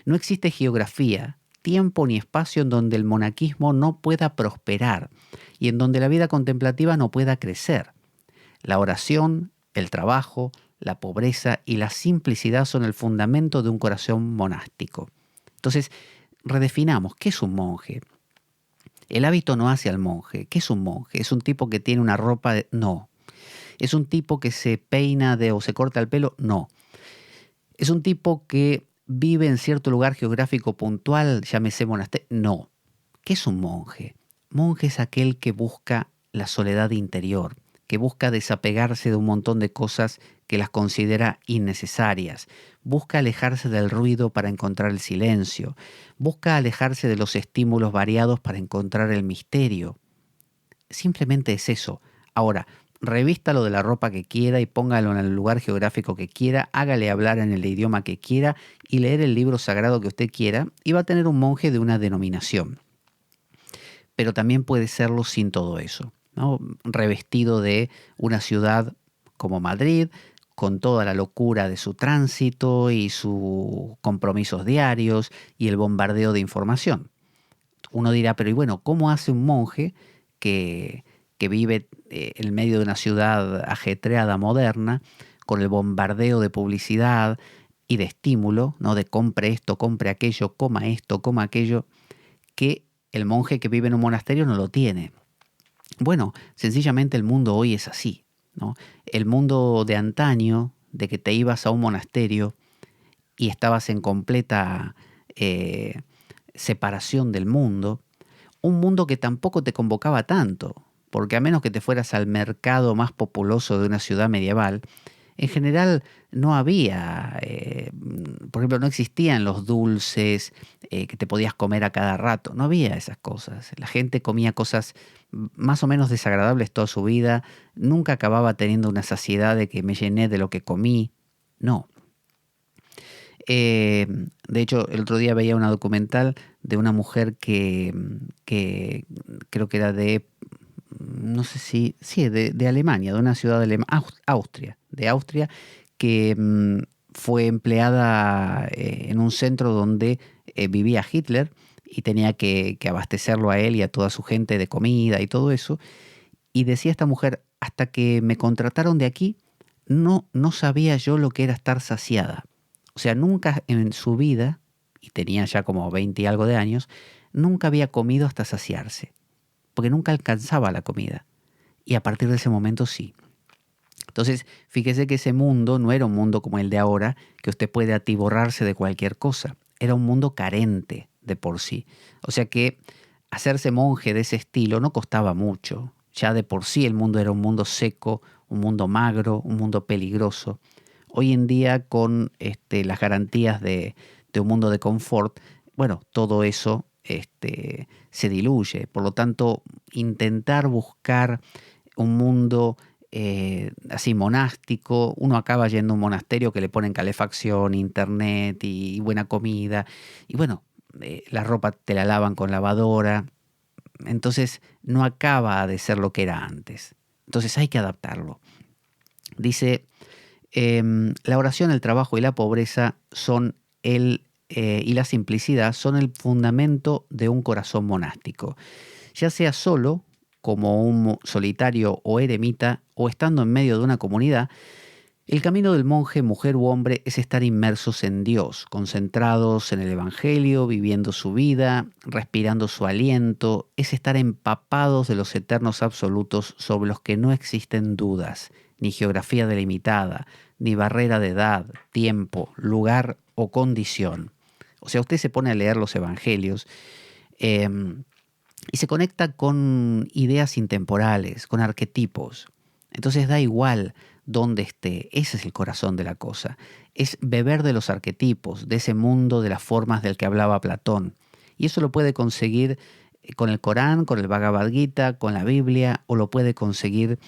Speaker 2: No existe geografía, tiempo ni espacio en donde el monaquismo no pueda prosperar y en donde la vida contemplativa no pueda crecer. La oración, el trabajo, la pobreza y la simplicidad son el fundamento de un corazón monástico. Entonces, redefinamos, ¿qué es un monje? El hábito no hace al monje. ¿Qué es un monje? ¿Es un tipo que tiene una ropa? No. ¿Es un tipo que se peina o se corta el pelo? No. ¿Es un tipo que vive en cierto lugar geográfico puntual, llámese monasterio? No. ¿Qué es un monje? Monje es aquel que busca la soledad interior, que busca desapegarse de un montón de cosas que las considera innecesarias, busca alejarse del ruido para encontrar el silencio, busca alejarse de los estímulos variados para encontrar el misterio. Simplemente es eso. Ahora, revístalo de la ropa que quiera y póngalo en el lugar geográfico que quiera, hágale hablar en el idioma que quiera y leer el libro sagrado que usted quiera y va a tener un monje de una denominación. Pero también puede serlo sin todo eso, ¿no? Revestido de una ciudad como Madrid, con toda la locura de su tránsito y sus compromisos diarios y el bombardeo de información. Uno dirá, pero y bueno, ¿cómo hace un monje que vive en medio de una ciudad ajetreada, moderna, con el bombardeo de publicidad y de estímulo, ¿no? De compre esto, compre aquello, coma esto, coma aquello, que el monje que vive en un monasterio no lo tiene? Bueno, sencillamente el mundo hoy es así, ¿no? El mundo de antaño, de que te ibas a un monasterio y estabas en completa separación del mundo, un mundo que tampoco te convocaba tanto, porque a menos que te fueras al mercado más populoso de una ciudad medieval, en general no había, por ejemplo, no existían los dulces que te podías comer a cada rato, no había esas cosas. La gente comía cosas más o menos desagradables toda su vida, nunca acababa teniendo una saciedad de que me llené de lo que comí, no. De hecho, el otro día veía una documental de una mujer que creo que era no sé si, sí, de Alemania, de una ciudad de Austria, que fue empleada en un centro donde vivía Hitler y tenía que abastecerlo a él y a toda su gente de comida y todo eso. Y decía esta mujer, hasta que me contrataron de aquí, no sabía yo lo que era estar saciada. O sea, nunca en su vida, y tenía ya como 20 y algo de años, nunca había comido hasta saciarse, porque nunca alcanzaba la comida. Y a partir de ese momento sí. Entonces, fíjese que ese mundo no era un mundo como el de ahora, que usted puede atiborrarse de cualquier cosa. Era un mundo carente de por sí. O sea que hacerse monje de ese estilo no costaba mucho. Ya de por sí el mundo era un mundo seco, un mundo magro, un mundo peligroso. Hoy en día, con las garantías de un mundo de confort, bueno, todo eso se diluye. Por lo tanto, intentar buscar un mundo así monástico, uno acaba yendo a un monasterio que le ponen calefacción, internet y buena comida. Y bueno, la ropa te la lavan con lavadora. Entonces no acaba de ser lo que era antes. Entonces hay que adaptarlo. Dice, la oración, el trabajo y la pobreza son y la simplicidad son el fundamento de un corazón monástico. Ya sea solo, como un solitario o eremita, o estando en medio de una comunidad, el camino del monje, mujer u hombre, es estar inmersos en Dios, concentrados en el Evangelio, viviendo su vida, respirando su aliento, es estar empapados de los eternos absolutos sobre los que no existen dudas, ni geografía delimitada, ni barrera de edad, tiempo, lugar o condición. O sea, usted se pone a leer los Evangelios y se conecta con ideas intemporales, con arquetipos. Entonces da igual dónde esté, ese es el corazón de la cosa. Es beber de los arquetipos, de ese mundo de las formas del que hablaba Platón. Y eso lo puede conseguir con el Corán, con el Bhagavad Gita, con la Biblia, o lo puede conseguir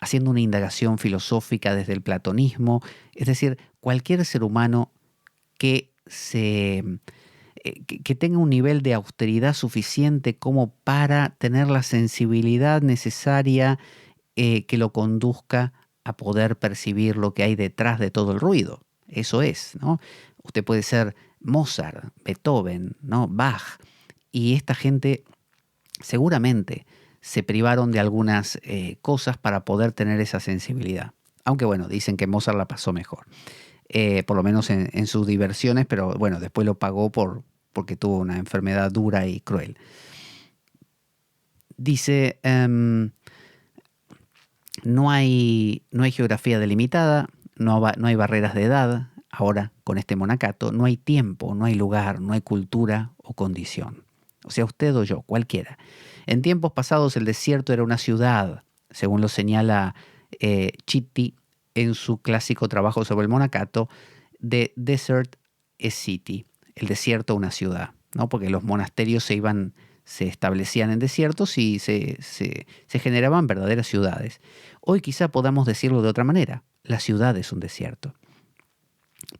Speaker 2: haciendo una indagación filosófica desde el platonismo. Es decir, cualquier ser humano que que tenga un nivel de austeridad suficiente como para tener la sensibilidad necesaria que lo conduzca a poder percibir lo que hay detrás de todo el ruido. Eso es, ¿no? Usted puede ser Mozart, Beethoven, ¿no? Bach, y esta gente seguramente se privaron de algunas cosas para poder tener esa sensibilidad. Aunque bueno, dicen que Mozart la pasó mejor. Por lo menos en sus diversiones, pero bueno, después lo pagó porque tuvo una enfermedad dura y cruel. Dice, no hay geografía delimitada, no hay barreras de edad, ahora con este monacato, no hay tiempo, no hay lugar, no hay cultura o condición. O sea, usted o yo, cualquiera. En tiempos pasados el desierto era una ciudad, según lo señala Chitti en su clásico trabajo sobre el monacato, The Desert a City, el desierto una ciudad, ¿no? Porque los monasterios se establecían en desiertos y se generaban verdaderas ciudades. Hoy quizá podamos decirlo de otra manera, la ciudad es un desierto.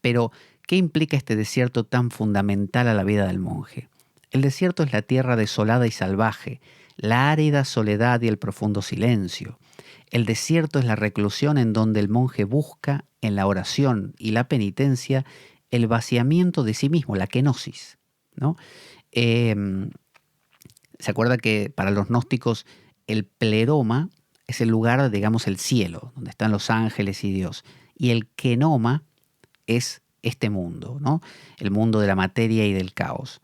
Speaker 2: Pero, ¿qué implica este desierto tan fundamental a la vida del monje? El desierto es la tierra desolada y salvaje, la árida soledad y el profundo silencio. El desierto es la reclusión en donde el monje busca, en la oración y la penitencia, el vaciamiento de sí mismo, la kenosis, ¿no? Se acuerda que para los gnósticos el pleroma es el lugar, digamos, el cielo, donde están los ángeles y Dios. Y el kenoma es este mundo, ¿no? El mundo de la materia y del caos.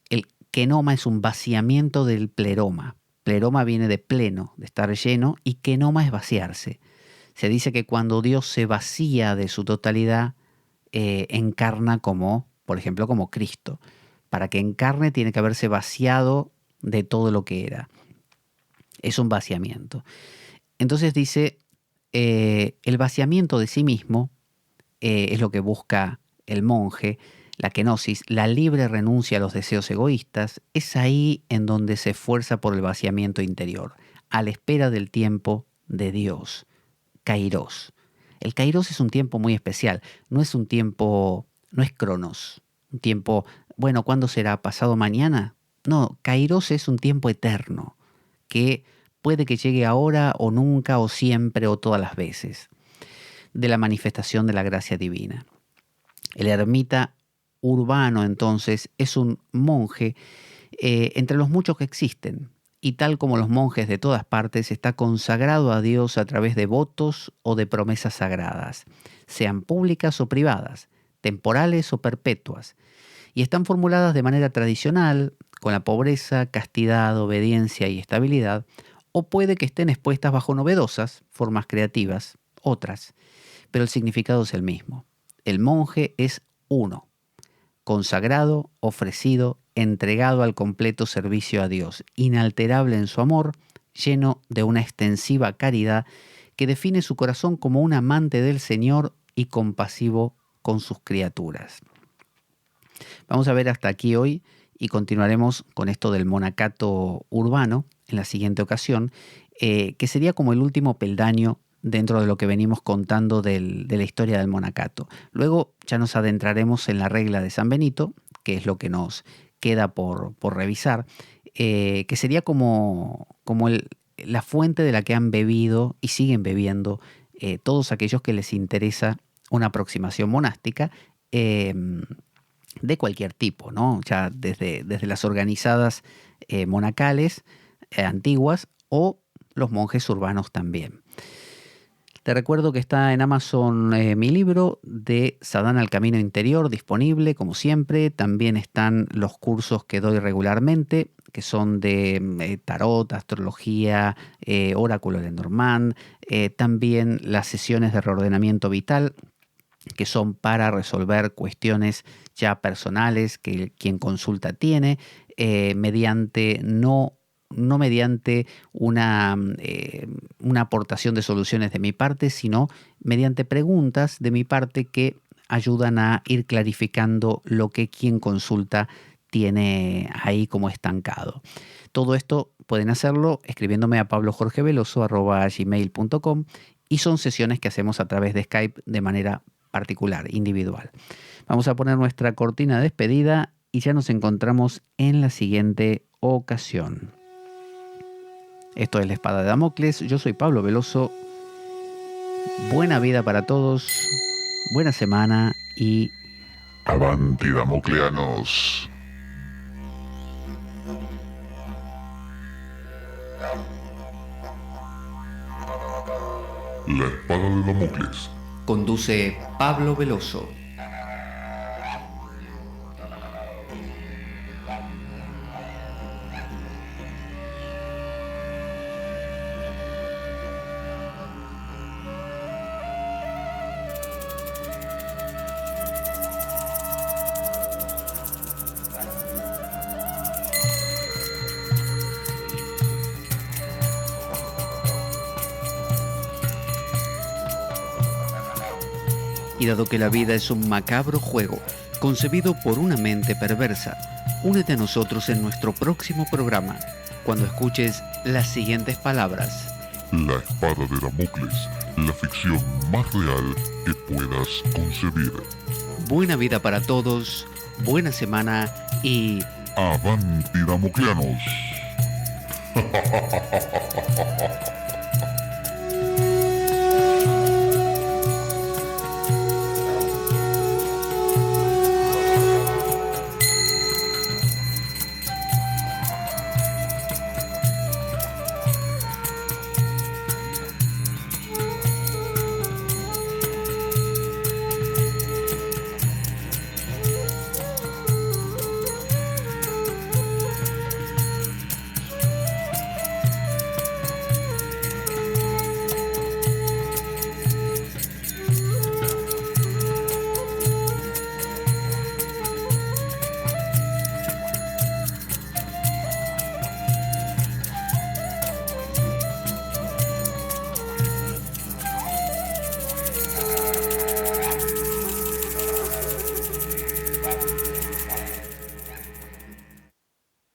Speaker 2: El kenoma es un vaciamiento del pleroma. Pleroma viene de pleno, de estar lleno, y kenoma es vaciarse. Se dice que cuando Dios se vacía de su totalidad, encarna como, por ejemplo, como Cristo. Para que encarne tiene que haberse vaciado de todo lo que era. Es un vaciamiento. Entonces dice, el vaciamiento de sí mismo es lo que busca el monje, la kenosis, la libre renuncia a los deseos egoístas, es ahí en donde se esfuerza por el vaciamiento interior, a la espera del tiempo de Dios, Kairos. El Kairos es un tiempo muy especial, no es un tiempo no es cronos, un tiempo, bueno, ¿cuándo será? ¿Pasado mañana? No, kairos es un tiempo eterno, que puede que llegue ahora o nunca o siempre o todas las veces, de la manifestación de la gracia divina. El ermita urbano, entonces, es un monje entre los muchos que existen, y tal como los monjes de todas partes, está consagrado a Dios a través de votos o de promesas sagradas, sean públicas o privadas, temporales o perpetuas, y están formuladas de manera tradicional, con la pobreza, castidad, obediencia y estabilidad, o puede que estén expuestas bajo novedosas, formas creativas, otras, pero el significado es el mismo. El monje es uno, consagrado, ofrecido, entregado al completo servicio a Dios, inalterable en su amor, lleno de una extensiva caridad que define su corazón como un amante del Señor y compasivo con sus criaturas. Vamos a ver hasta aquí hoy y continuaremos con esto del monacato urbano en la siguiente ocasión, que sería como el último peldaño dentro de lo que venimos contando de la historia del monacato. Luego ya nos adentraremos en la regla de San Benito, que es lo que nos queda por revisar, que sería como la fuente de la que han bebido y siguen bebiendo todos aquellos que les interesa una aproximación monástica de cualquier tipo, ¿no? Ya desde las organizadas monacales antiguas o los monjes urbanos también. Te recuerdo que está en Amazon mi libro de Sadhana al Camino Interior disponible, como siempre. También están los cursos que doy regularmente, que son de tarot, astrología, oráculo de Lenormand. También las sesiones de reordenamiento vital, que son para resolver cuestiones ya personales que quien consulta tiene, mediante no mediante una aportación de soluciones de mi parte, sino mediante preguntas de mi parte que ayudan a ir clarificando lo que quien consulta tiene ahí como estancado. Todo esto pueden hacerlo escribiéndome a pablojorgeveloso@gmail.com y son sesiones que hacemos a través de Skype de manera particular, individual. Vamos a poner nuestra cortina de despedida y ya nos encontramos en la siguiente ocasión. Esto es La Espada de Damocles. Yo soy Pablo Veloso. Buena vida para todos. Buena semana y...
Speaker 1: Avanti Damocleanos. La Espada de Damocles.
Speaker 2: Conduce Pablo Veloso. Y dado que la vida es un macabro juego, concebido por una mente perversa, únete a nosotros en nuestro próximo programa, cuando escuches las siguientes palabras.
Speaker 1: La Espada de Damocles, la ficción más real que puedas concebir.
Speaker 2: Buena vida para todos, buena semana y...
Speaker 1: Avanti Damocleanos.